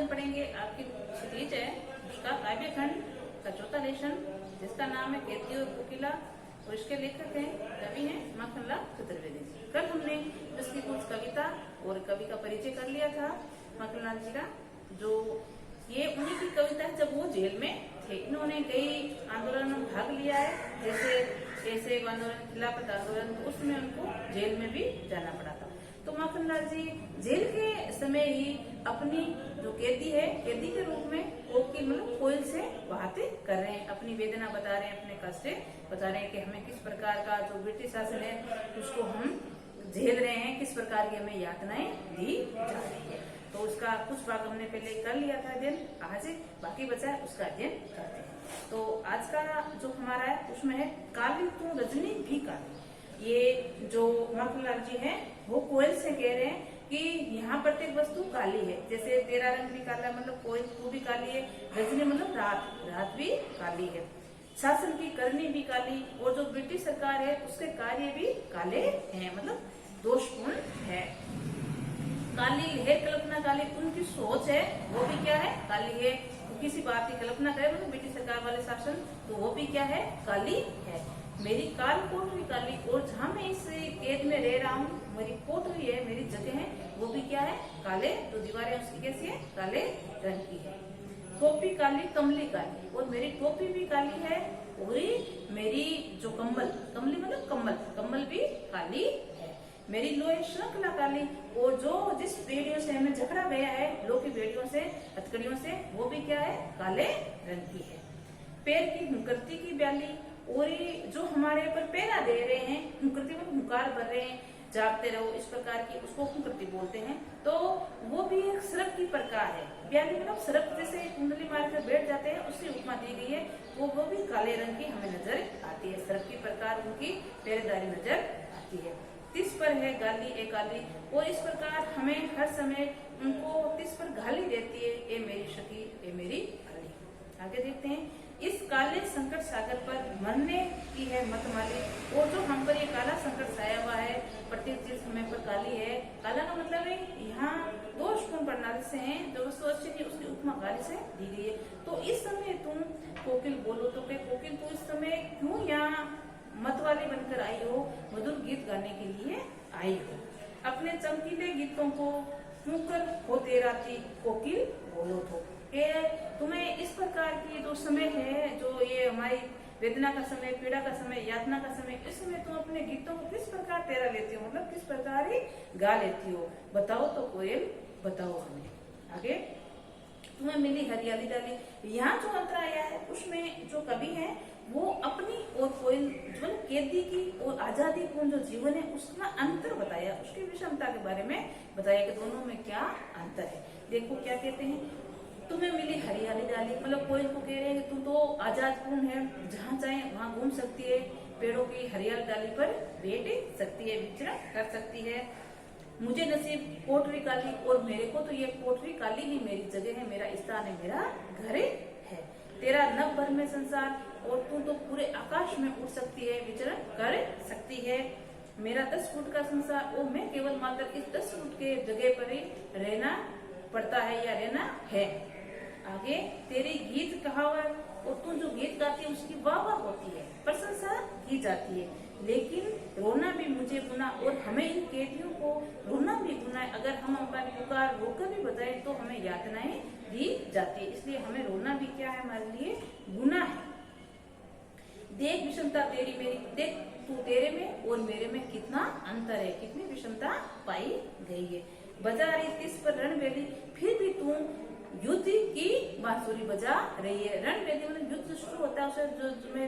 हम पढ़ेंगे आपकी क्षितिज है उसका काव्य खंड का चौथा लेशन, जिसका नाम है केतकी और कोकिला, और इसके लेखक हैं कवि हैं माखनलाल चतुर्वेदी जी। कल हमने इसकी कुछ कविता और कवि का परिचय कर लिया था माखनलाल जी का, जो ये उन्हीं की कविता है जब वो जेल में थे। इन्होंने कई आंदोलनों में भाग लिया है, जैसे ऐसे आंदोलन, खिलाफत आंदोलन, तो उसमें उनको जेल में भी जाना पड़ा था। तो माखनलाल जी जेल के समय ही अपनी जो कैदी है, कैदी के रूप में कोकिल मतलब कोयल से बातें कर रहे हैं, अपनी वेदना बता रहे हैं, अपने कष्ट बता रहे हैं कि हमें किस प्रकार का जो ब्रिटिश शासन है उसको हम झेल रहे हैं, किस प्रकार की हमें यातनाएं दी जा रही है। तो उसका कुछ भाग हमने पहले कर लिया था अध्ययन, आज बाकी बचा है उसका अध्ययन करते हैं। तो आज का जो हमारा है उसमें है काली तू रजनी भी काली। ये जो माखनलाल जी हैं वो कोयल से कह रहे हैं कि यहाँ प्रत्येक वस्तु काली है, जैसे तेरा रंग भी काला मतलब कोयल तू भी काली है, रजनी मतलब रात, रात भी काली है, शासन की करनी भी काली, और जो ब्रिटिश सरकार है उसके कार्य भी काले हैं मतलब दोषपूर्ण है। काली है कल्पना काली, उनकी सोच है वो भी क्या है काली है, किसी बात की कल्पना करे मतलब ब्रिटिश सरकार वाले शासन, तो वो भी क्या है काली है। मेरी काल कोठरी काली, और जहाँ मैं इस कैद में रह रहा हूँ मेरी कोठरी है, मेरी जगह है, वो भी क्या है काले, तो दीवारें उसकी कैसी है काले रंग की है। टोपी काली कमली काली, और मेरी टोपी भी काली है, और मेरी जो कम्बल, कमली मतलब कम्बल, कम्बल भी काली है। मेरी लोहे श्रृंखला काली, और जो जिस बेड़ियों से हमें झगड़ा गया है, लोह की बेड़ियों से, हथकड़ियों से, वो भी क्या है काले रंग की है। पैर की हुंकरती की ब्याली, और जो हमारे ऊपर पैरा दे रहे हैं, हुंकरती मतलब हुंकार भर रहे हैं, जागते रहो, इस प्रकार की उसको हुंकरती बोलते हैं। तो वो भी एक सरक की प्रकार है, ब्याली मतलब सरक, जैसे कुंडली मार कर बैठ जाते हैं उससे उपमा दी गई है, वो भी काले रंग की हमें नजर आती है, सरक की प्रकार उनकी पहरेदारी नजर आती है। तिस पर है गाली ए काली, और इस प्रकार हमें हर समय उनको तिस पर गाली देती है, ए मेरी शकी ए मेरी गाली। आगे देखते हैं, इस काले संकट सागर पर मरने की है मत माली, और जो हम पर ये काला संकट छाया हुआ है, प्रत्येक चीज हमें पर काली है, काला का मतलब है यहाँ दोषपूर्ण प्रणाली से है, जो वस्तु अच्छी थी उसकी उपमा काली से दी गई है। तो इस समय तुम कोकिल बोलो, तो कोकिल तो इस समय क्यों यहाँ मतवाली बनकर आई हो, मधुर गीत गाने के लिए आई हो, अपने चमकीले गीतों को फूंकर होते राती कोकिल बोलो तो। तुम्हें इस प्रकार की जो समय है, जो ये हमारी वेदना का समय, पीड़ा का समय, यातना का समय, इस समय तुम अपने गीतों को किस प्रकार तेरा लेती हो, मतलब किस प्रकार ही गा लेती हो, बताओ तो कोयल बताओ हमें। आगे, तुम्हें मिली हरियाली डाली, यहाँ जो अंतर आया है उसमें जो कवि है वो अपनी और कोयल मतलब कैदी की और आजादी पूर्ण जो जीवन है उसका अंतर बताया, उसकी विषमता के बारे में बताया कि दोनों में क्या अंतर है। देखो क्या कहते हैं, तुम्हें मिली हरियाली डाली, मतलब कोयल को कह रहे हैं तुम तो आजाद पूर्ण है, जहाँ चाहे वहाँ घूम सकती है, पेड़ों की हरियाली डाली पर बैठ सकती है, विचरण कर सकती है। मुझे नसीब कोठरी काली, और मेरे को तो ये कोठरी काली ही मेरी जगह है, मेरा स्थान है, मेरा घर है। तेरा नभ भर में संसार, और तू तो पूरे आकाश में उड़ सकती है, विचरण कर सकती है। मेरा 10 फुट का संसार, और मैं केवल मात्र इस 10 फुट के जगह पर ही रहना पड़ता है या रहना है। आगे, तेरी गीत कहावत, और तू जो गीत गाती है उसकी वाह वाह होती है, प्रशंसा की जाती है, लेकिन रोना भी मुझे गुना, और हमें इन कैदियों को रोना भी गुना है, अगर हम अपना पुकार रोकर भी बताएं तो हमें यातनाएं दी जाती है, इसलिए हमें रोना भी क्या है हमारे लिए गुना है। देख विषमता तेरी मेरी, देख तू तेरे में और मेरे में कितना अंतर है, कितनी विषमता पाई गई है। बजा रही तिस पर रणवेदी, फिर भी तू युद्ध की बांसुरी बजा रही है। रणवेदी मतलब युद्ध शुरू होता है, उसे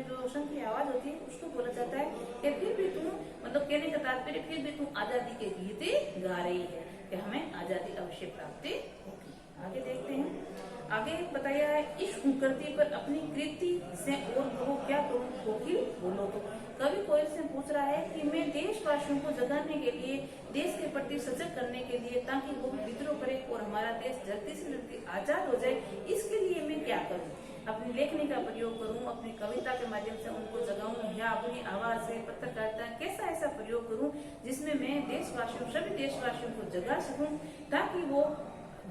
जो शंख की आवाज होती है उसको बोला जाता है कि फिर भी तू, मतलब कहने का तात्पर्य फिर भी तू आजादी के गीत गा रही है, कि हमें आजादी अवश्य प्राप्त होगी। आगे देखते हैं, आगे बताया है, इस हुंकरती पर अपनी कृति से और कहो क्या करूं कोकिल बोलो तो। कवि कोयल से पूछ रहा है कि मैं देशवासियों को जगाने के लिए, देश के प्रति सजग करने के लिए, ताकि वो भी विद्रोह करे और हमारा देश जल्दी से जल्दी आजाद हो जाए, इसके लिए मैं क्या करूं, अपनी लेखनी का प्रयोग करूं, अपनी कविता के माध्यम से उनको जगाऊं, या अपनी आवाज से, पत्रकारिता, कैसा ऐसा प्रयोग करूं जिसमें मैं देशवासियों, सभी देशवासियों को जगा सकूं, ताकि वो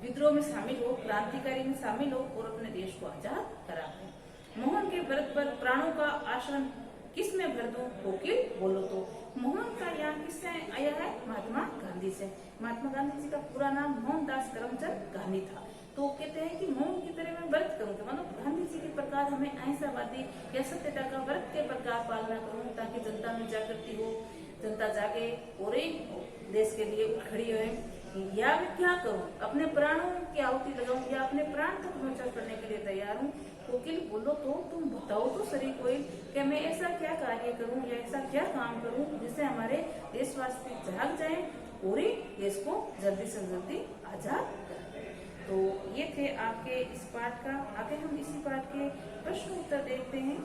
विद्रोह में शामिल हो, क्रांतिकारी में शामिल हो और अपने देश को आजाद करा है। मोहन के व्रत पर प्राणों का आश्रम किस में भर दूं, कोकिल बोलो तो। मोहन का यहाँ किससे आया है? महात्मा गांधी से। महात्मा गांधी जी का पूरा नाम मोहनदास करमचंद गांधी था। तो कहते हैं कि मोहन की तरह मैं व्रत करूं, तो मतलब गांधी जी के प्रकार हमें अहिंसावादी या सत्यता का व्रत के प्रकार पालना करूं, ताकि जनता में जागृति हो, जनता जागे और देश के लिए खड़ी हो। या मैं क्या करूं, अपने प्राणों की आहुति लगाऊं या अपने प्राण तक न्यौछावर करने के लिए तैयार हूं। कोकिल बोलो तो, तुम बताओ तो सही कोई कि मैं ऐसा क्या कार्य करूं या ऐसा क्या काम करूं जिससे हमारे देशवासी जाग जाएं और देश को जल्दी से जल्दी आजाद करें। तो ये थे आपके इस पाठ का। आगे हम इसी पाठ के प्रश्न उत्तर देखते हैं।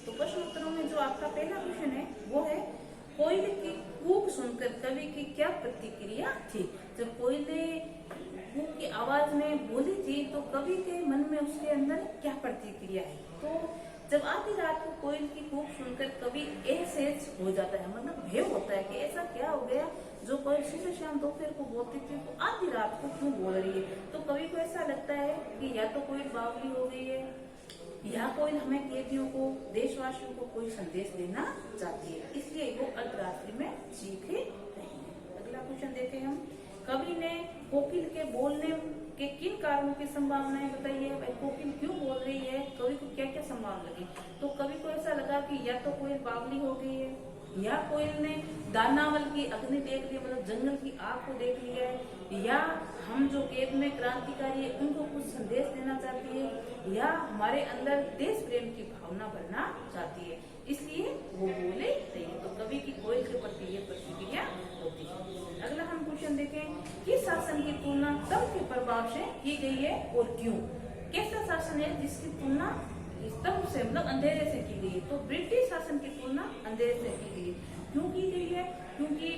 तो प्रश्न उत्तरों में जो आपका पहला क्वेश्चन है वो है, कोयल की कूक सुनकर कवि की क्या प्रतिक्रिया थी? जब कोयल ने कूक की आवाज में बोली थी तो कवि के मन में उसके अंदर क्या प्रतिक्रिया है? तो जब आधी रात को कोयल की कूक सुनकर कवि ऐसे हो जाता है, मतलब भय होता है कि ऐसा क्या हो गया जो कोयल सुबह शाम दोपहर को बोलती थी तो आधी रात को क्यों बोल रही है। तो कवि को ऐसा लगता है कि या तो कोयल बावली हो गई है या कोई हमें कैदियों को, देशवासियों को कोई संदेश देना चाहती है, इसलिए वो अर्धरात्रि में चीखे रही है। अगला क्वेश्चन देते हैं हम। कवि ने कोकिल के बोलने के किन कारणों की संभावनाएं बताई है? भाई कोकिल क्यों बोल रही है, कवि को क्या क्या संभावना लगी? तो कवि को ऐसा लगा कि या तो कोयल बावली हो गई है, या कोयल ने दानावल की अग्नि देख ली, मतलब जंगल की आग को देख लिया है, या हम जो कैद में क्रांतिकारी है उनको कुछ संदेश देना चाहती है, या हमारे अंदर देश प्रेम की भावना भरना चाहती है, इसलिए वो बोले रही है। तो कवि की कोयल के प्रति ये प्रतिक्रिया होती है। अगला हम क्वेश्चन देखें, किस शासन की तुलना तम के प्रभाव से की गई है और क्यों? कैसा शासन है जिसकी तुलना स्तंभ से, मतलब अंधेरे से की गई है? तो ब्रिटिश शासन की तुलना अंधेरे से की गई है। क्यों की गई है? क्योंकि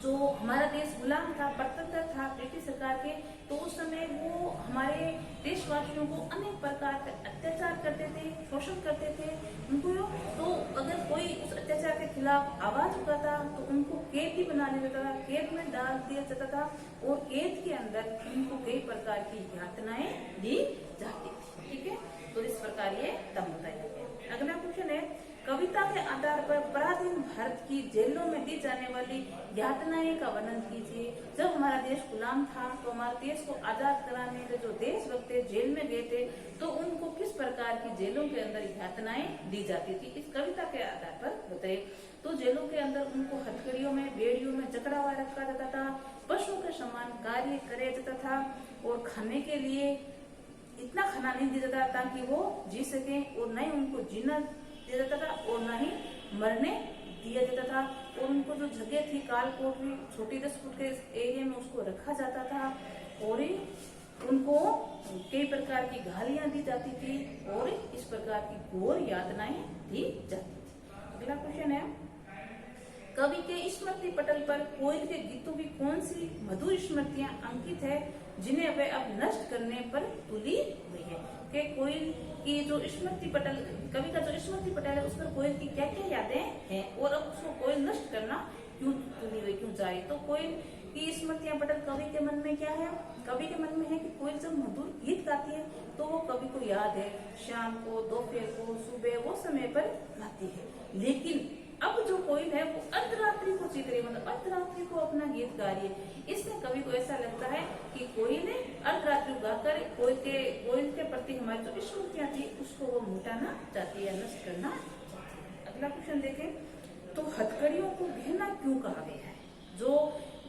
जो हमारा देश गुलाम था, परतंत्र था ब्रिटिश सरकार के, तो उस समय वो हमारे देशवासियों को अनेक प्रकार के अत्याचार करते थे, शोषण करते थे उनको। तो अगर कोई उस अत्याचार के खिलाफ आवाज उठाता तो उनको कैदी बना दिया जाता था, कैद में डाल दिया जाता था और कैद के अंदर उनको कई प्रकार की यातनाएं दी जाती थी। ठीक है, तो इस प्रकार ये तब बताया गया। अगला क्वेश्चन है, कविता के आधार पर पराधीन भारत की जेलों में दी जाने वाली यातनाएं का वर्णन कीजिए। जब हमारा देश गुलाम था तो हमारे देश को आजाद कराने के जो देशभक्त जेल में गए थे तो उनको किस प्रकार की जेलों के अंदर यातनाएं दी जाती थी, इस कविता के आधार पर बताइए। तो जेलों के अंदर उनको हथकड़ियों में, बेड़ियों में जकड़ा हुआ रखा जाता था, पशुओं के समान कार्य करे जाता था और खाने के लिए इतना खाना नहीं दिया जाता ताकि वो जी सके, और न ही उनको जीना दिया जाता था और न ही मरने दिया जाता था। और उनको जो जगह थी काल कोठरी, छोटी 10 फुट के एरिया में उसको रखा जाता था और उनको कई प्रकार की गालियां दी जाती थी और इस प्रकार की घोर यातनाएं दी जाती थी। अगला क्वेश्चन है, कवि के स्मृति पटल पर कोयल के गीतों की कौन सी मधुर स्मृतियां अंकित है जिन्हें वह अब नष्ट करने पर तुली हुई है? कि कोयल की जो स्मृति पटल, कवि का जो स्मृति पटल है उस पर कोयल की क्या क्या यादें हैं और अब उसको कोयल नष्ट करना क्यों तुली हुई, क्यों जा रही? तो कोयल की स्मृतियां पटल कवि के मन में क्या है? कवि के मन में है कि कोयल जब मधुर गीत गाती है तो वो कवि को याद है, शाम को, दोपहर को, सुबह, वो समय पर गाती है। लेकिन अब जो कोयल है वो अर्धरात्रि को चीख रही है, मतलब अर्धरात्रि को अपना गीत गा रही है। इससे कवि को ऐसा लगता है कि कोयल ने अर्धरात्रि गाकर कोयल के प्रति हमारी जो स्मृतियां थी उसको वो मिटाना चाहती है, नष्ट करना चाहती है। अगला क्वेश्चन देखें, तो हथकड़ियों को गहना क्यों कहा गया है? जो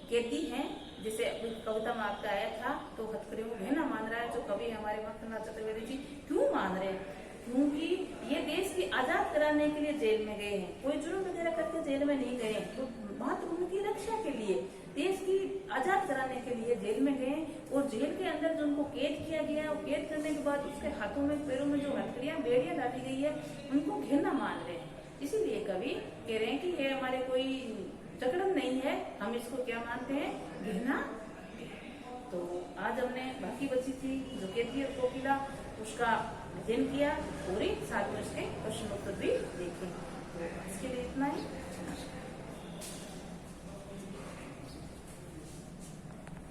कैदी हैं, जैसे कविता में आपका आया था, तो हथकड़ियों को गहना मान रहा है जो कवि हमारे माखनलाल चतुर्वेदी जी। क्यों मान रहे हैं? क्योंकि ये देश की आजाद कराने के लिए जेल में गए हैं, कोई जुर्म वगैरह करके जेल में नहीं गए, तो मात्र उनकी रक्षा के लिए, देश की आजाद कराने के लिए जेल में गए। और जेल के अंदर जो उनको कैद किया गया और कैद करने के बाद उसके हाथों में, पैरों में जो हथकड़ियां, बेड़ियां डाली गई है उनको घृणा मान रहे हैं। इसीलिए कवि कह रहे हैं कि ये हमारे कोई जकड़न नहीं है, हम इसको क्या मानते हैं? घृणा। तो आज हमने बाकी बची थी जो कैदी और कोकिला उसका अध्ययन किया और साथ में उसके प्रश्नोत्तर भी देखे। तो इसके